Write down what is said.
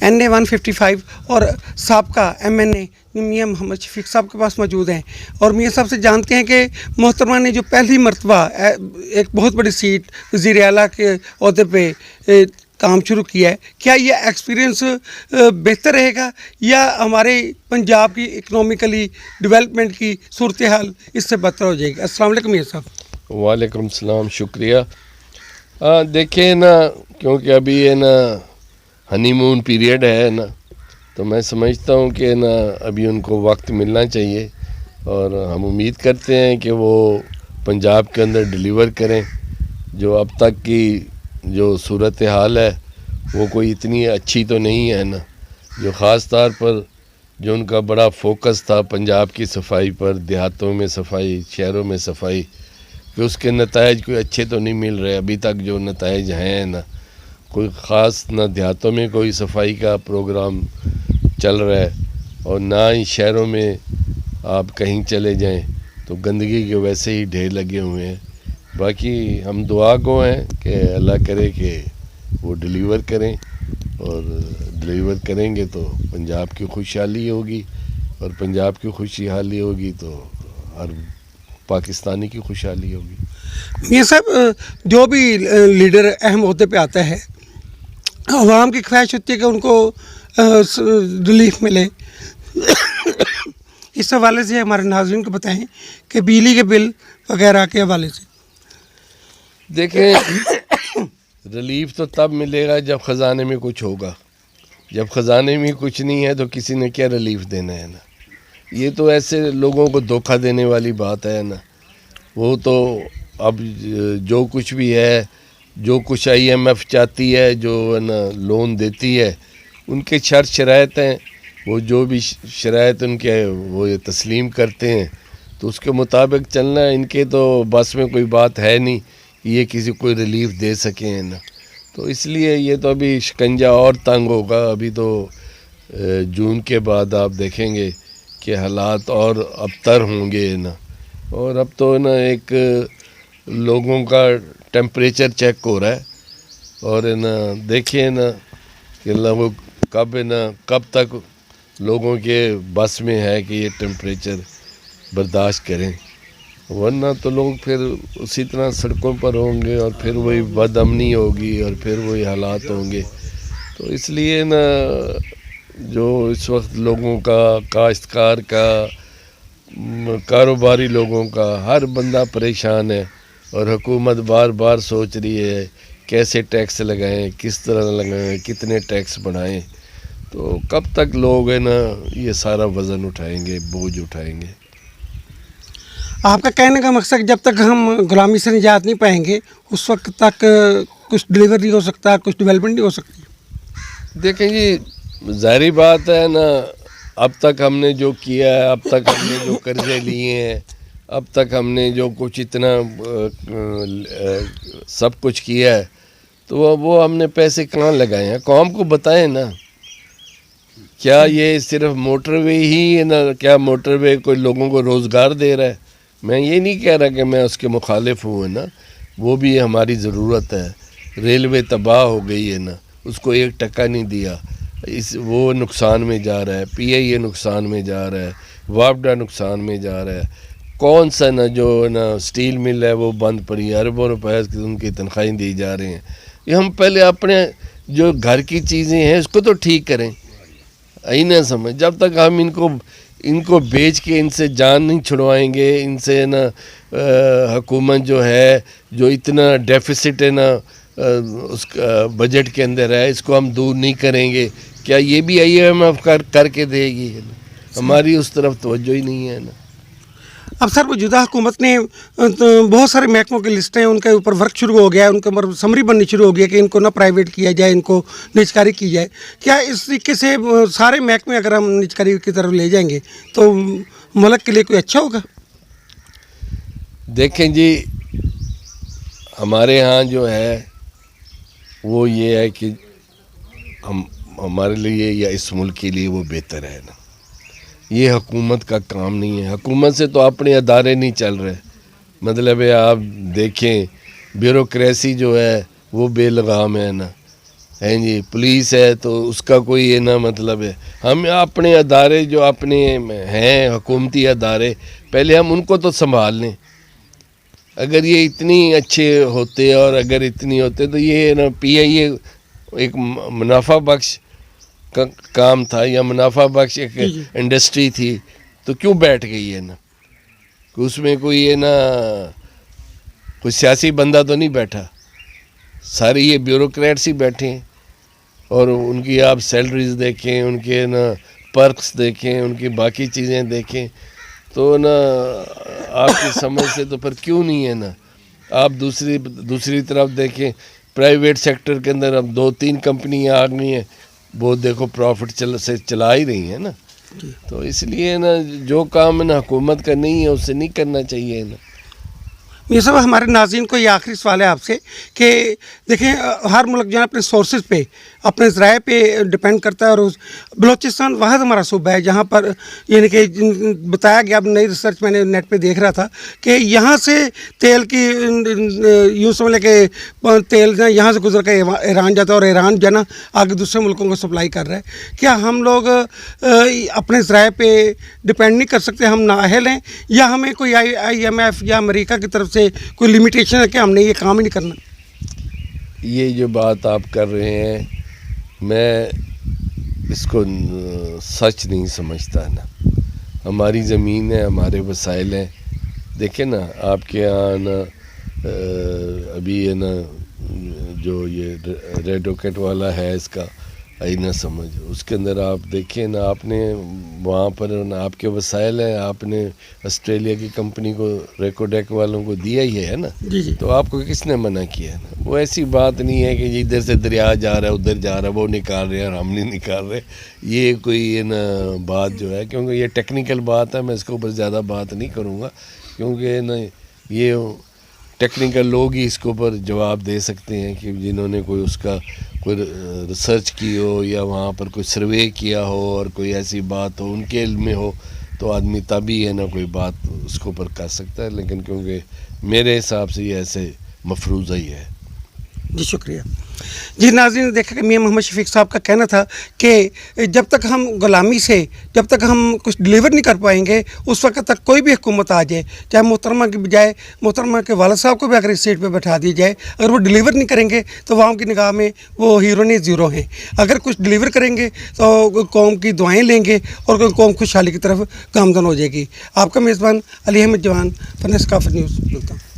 NA 155 اور سابقہ MNA میاں محمد شفیق صاحب کے پاس موجود ہیں، اور میاں صاحب سے جانتے ہیں کہ محترمہ نے جو پہلی مرتبہ ایک بہت بڑی سیٹ وزیر اعلیٰ کے عہدے پہ کام شروع کیا ہے، کیا یہ ایکسپیرینس بہتر رہے گا یا ہمارے پنجاب کی اکنامیکلی ڈیولپمنٹ کی صورتحال اس سے بہتر ہو جائے گی؟ السلام علیکم میاں صاحب۔ وعلیکم السلام، شکریہ۔ دیکھیں نا، کیونکہ ابھی ہے نا ہنی مون پیریڈ ہے نا، تو میں سمجھتا ہوں کہ نا ابھی ان کو وقت ملنا چاہیے، اور ہم امید کرتے ہیں کہ وہ پنجاب کے اندر ڈیلیور کریں۔ جو اب تک کی جو صورتحال ہے وہ کوئی اتنی اچھی تو نہیں ہے نا، جو خاص طور پر جو ان کا بڑا فوکس تھا پنجاب کی صفائی پر، دیہاتوں میں صفائی، شہروں میں صفائی، کہ اس کے نتائج کوئی اچھے تو نہیں مل رہے ابھی تک۔ جو نتائج ہیں نا، کوئی خاص نہ دیہاتوں میں کوئی صفائی کا پروگرام چل رہا ہے، اور نہ ہی شہروں میں آپ کہیں چلے جائیں تو گندگی کے ویسے ہی ڈھیر لگے ہوئے ہیں۔ باقی ہم دعا گو ہیں کہ اللہ کرے کہ وہ ڈیلیور کریں، اور ڈیلیور کریں گے تو پنجاب کی خوشحالی ہوگی، اور پنجاب کی خوشحالی ہوگی تو ہر پاکستانی کی خوشحالی ہوگی۔ میاں صاحب، جو بھی لیڈر اہم عہدے پہ آتا ہے، عوام کی خواہش ہوتی ہے کہ ان کو ریلیف ملے۔ اس حوالے سے ہمارے ناظرین کو بتائیں کہ بجلی کے بل وغیرہ کے حوالے سے۔ دیکھیں، ریلیف تو تب ملے گا جب خزانے میں کچھ ہوگا۔ جب خزانے میں کچھ نہیں ہے تو کسی نے کیا ریلیف دینا ہے نا۔ یہ تو ایسے لوگوں کو دھوکہ دینے والی بات ہے نا۔ وہ تو اب جو کچھ بھی ہے، جو کچھ IMF چاہتی ہے، جو ہے نا لون دیتی ہے، ان کے شرط شرائط ہیں، وہ جو بھی شرائط ان کے وہ یہ تسلیم کرتے ہیں تو اس کے مطابق چلنا ہے۔ ان کے تو بس میں کوئی بات ہے نہیں کہ یہ کسی کو ریلیف دے سکیں نا، تو اس لیے یہ تو ابھی شکنجہ اور تنگ ہوگا۔ ابھی تو جون کے بعد آپ دیکھیں گے کہ حالات اور ابتر ہوں گے نا، اور اب تو نا ایک لوگوں کا ٹیمپریچر چیک ہو رہا ہے، اور نا دیکھیں نا کہ لوگوں کب تک لوگوں کے بس میں ہے کہ یہ ٹیمپریچر برداشت کریں، ورنہ تو لوگ پھر اسی طرح سڑکوں پر ہوں گے، اور پھر وہی بد امنی ہوگی، اور پھر وہی حالات ہوں گے۔ تو اس لیے نا جو اس وقت لوگوں کا، کاشتکار کا، کاروباری لوگوں کا، ہر بندہ پریشان ہے، اور حکومت بار بار سوچ رہی ہے کیسے ٹیکس لگائیں، کس طرح لگائیں، کتنے ٹیکس بڑھائیں۔ تو کب تک لوگ ہیں نا یہ سارا وزن اٹھائیں گے، بوجھ اٹھائیں گے؟ آپ کا کہنے کا مقصد جب تک ہم غلامی سے نجات نہیں پائیں گے اس وقت تک کچھ ڈیلیور نہیں ہو سکتا، کچھ ڈیولپمنٹ نہیں ہو سکتی؟ دیکھیں جی، ظاہری بات ہے نا، اب تک ہم نے جو کیا ہے، اب تک ہم نے جو قرضے لیے ہیں، اب تک ہم نے جو کچھ اتنا سب کچھ کیا ہے، تو وہ ہم نے پیسے کہاں لگائے ہیں؟ قوم کو بتائیں نا۔ کیا یہ صرف موٹر وے ہی ہے نا؟ کیا موٹر وے کوئی لوگوں کو روزگار دے رہا ہے؟ میں یہ نہیں کہہ رہا کہ میں اس کے مخالف ہوں نا، وہ بھی ہماری ضرورت ہے۔ ریلوے تباہ ہو گئی ہے نا، اس کو 1 ٹکا نہیں دیا، وہ نقصان میں جا رہا ہے، PIA نقصان میں جا رہا ہے، وابڈا نقصان میں جا رہا ہے۔ کون سا نا جو نا سٹیل مل ہے وہ بند پڑی ہے، اربوں روپے ان کی تنخواہیں دی جا رہی ہیں۔ یہ ہم پہلے اپنے جو گھر کی چیزیں ہیں اس کو تو ٹھیک کریں، نہ سمجھ۔ جب تک ہم ان کو بیچ کے ان سے جان نہیں چھڑوائیں گے، ان سے نا حکومت جو ہے، جو اتنا ڈیفیسٹ ہے نا اس کا بجٹ کے اندر ہے، اس کو ہم دور نہیں کریں گے، کیا یہ بھی IMF کر کے دے گی؟ ہماری اس طرف توجہ ہی نہیں ہے نا۔ اب سر موجودہ حکومت نے بہت سارے محکموں کی لسٹیں، ان کے اوپر ورک شروع ہو گیا ہے، ان کے اوپر سمری بننی شروع ہو گئی ہے کہ ان کو نہ پرائیویٹ کیا جائے، ان کو نجکاری کی جائے۔ کیا اس طریقے سے سارے محکمے اگر ہم نجکاری کی طرف لے جائیں گے تو ملک کے لیے کوئی اچھا ہوگا؟ دیکھیں جی، ہمارے ہاں جو ہے وہ یہ ہے کہ ہمارے لیے یا اس ملک کے لیے وہ بہتر ہے نا۔ یہ حکومت کا کام نہیں ہے۔ حکومت سے تو اپنے ادارے نہیں چل رہے، مطلب ہے آپ دیکھیں بیوروکریسی جو ہے وہ بے لگام ہے نا، ہیں جی پولیس ہے تو اس کا کوئی یہ نہ مطلب ہے. ہم اپنے ادارے جو اپنے ہیں حکومتی ادارے پہلے ہم ان کو تو سنبھال لیں. اگر یہ اتنی اچھے ہوتے اور اگر اتنی ہوتے تو یہ نا پی آئی اے ایک منافع بخش کا کام تھا یا منافع بخش ایک انڈسٹری تھی تو کیوں بیٹھ گئی ہے نا. اس میں کوئی یہ نا کوئی سیاسی بندہ تو نہیں بیٹھا, سارے یہ بیوروکریٹس ہی بیٹھے ہیں. اور ان کی آپ سیلریز دیکھیں, ان کے نا پرکس دیکھیں, ان کی باقی چیزیں دیکھیں تو نا آپ کی سمجھ سے تو پھر کیوں نہیں ہے نا. آپ دوسری طرف دیکھیں پرائیویٹ سیکٹر کے اندر اب 2-3 کمپنیاں آ گئی ہیں, وہ دیکھو پروفٹ سے چلا ہی رہی ہیں نا. تو اس لیے نا جو کام نا حکومت کا نہیں ہے اسے نہیں کرنا چاہیے نا. یہ سب ہمارے ناظرین کو یہ آخری سوال ہے آپ سے کہ دیکھیں ہر ملک جو ہے اپنے سورسز پہ اپنے ذرائع پہ ڈپینڈ کرتا ہے, اور بلوچستان واحد ہمارا صوبہ ہے جہاں پر یعنی کہ بتایا گیا, اب نئی ریسرچ میں نے نیٹ پہ دیکھ رہا تھا کہ یہاں سے تیل کی یوں سمجھ لیں کہ تیل یہاں سے گزر کر ایران جاتا ہے اور ایران جو ہے نا آگے دوسرے ملکوں کو سپلائی کر رہا ہے. کیا ہم لوگ اپنے ذرائع پہ ڈپینڈ نہیں کر سکتے, ہم نااہل ہیں, یا ہمیں کوئی آئی ایم ایف یا امریکہ کی طرف سے کوئی لمیٹیشن ہے کہ ہم نے یہ کام ہی نہیں کرنا؟ یہ جو بات آپ کر رہے ہیں میں اس کو سچ نہیں سمجھتا نا. ہماری زمین ہے, ہمارے وسائل ہیں. دیکھیں نا آپ کے یہاں نا ابھی ہے نا جو یہ ریڈ راکٹ والا ہے اس کا آئی نہ سمجھ, اس کے اندر آپ دیکھیں نا آپ نے وہاں پر نا آپ کے وسائل ہیں, آپ نے آسٹریلیا کی کمپنی کو ریکوڈیک والوں کو دیا ہی ہے نا. جی تو آپ کو کس نے منع کیا ہے نا. وہ ایسی بات نہیں ہے کہ ادھر سے دریا جا رہا ہے ادھر جا رہا ہے وہ نکال رہے ہیں اور ہم نہیں نکال رہے. یہ کوئی یہ نا بات جو ہے کیونکہ یہ ٹیکنیکل بات ہے, میں اس کے اوپر زیادہ بات نہیں کروں گا کیونکہ نا یہ ٹیکنیکل لوگ ہی اس کے اوپر جواب دے سکتے ہیں کہ جنہوں نے کوئی اس کا کوئی ریسرچ کی ہو یا وہاں پر کوئی سروے کیا ہو اور کوئی ایسی بات ہو ان کے علم میں ہو تو آدمی تبھی ہے نا کوئی بات اس کے اوپر کر سکتا ہے. لیکن کیونکہ میرے حساب سے یہ ایسے مفروضہ ہی ہے. جی شکریہ. جی ناظرین نے دیکھا کہ میاں محمد شفیق صاحب کا کہنا تھا کہ جب تک ہم غلامی سے جب تک ہم کچھ ڈلیور نہیں کر پائیں گے اس وقت تک کوئی بھی حکومت آ جائے, چاہے محترمہ کی بجائے محترمہ کے والد صاحب کو بھی اگر اس سیٹ پہ بٹھا دی جائے, اگر وہ ڈلیور نہیں کریں گے تو عوام کی نگاہ میں وہ ہیرو نہیں زیرو ہیں. اگر کچھ ڈلیور کریں گے تو قوم کی دعائیں لیں گے اور قوم خوشحالی کی طرف گامزن ہو جائے گی. آپ کا میزبان علی احمد جوان, فن ثقافت نیوز. ملتا ہوں.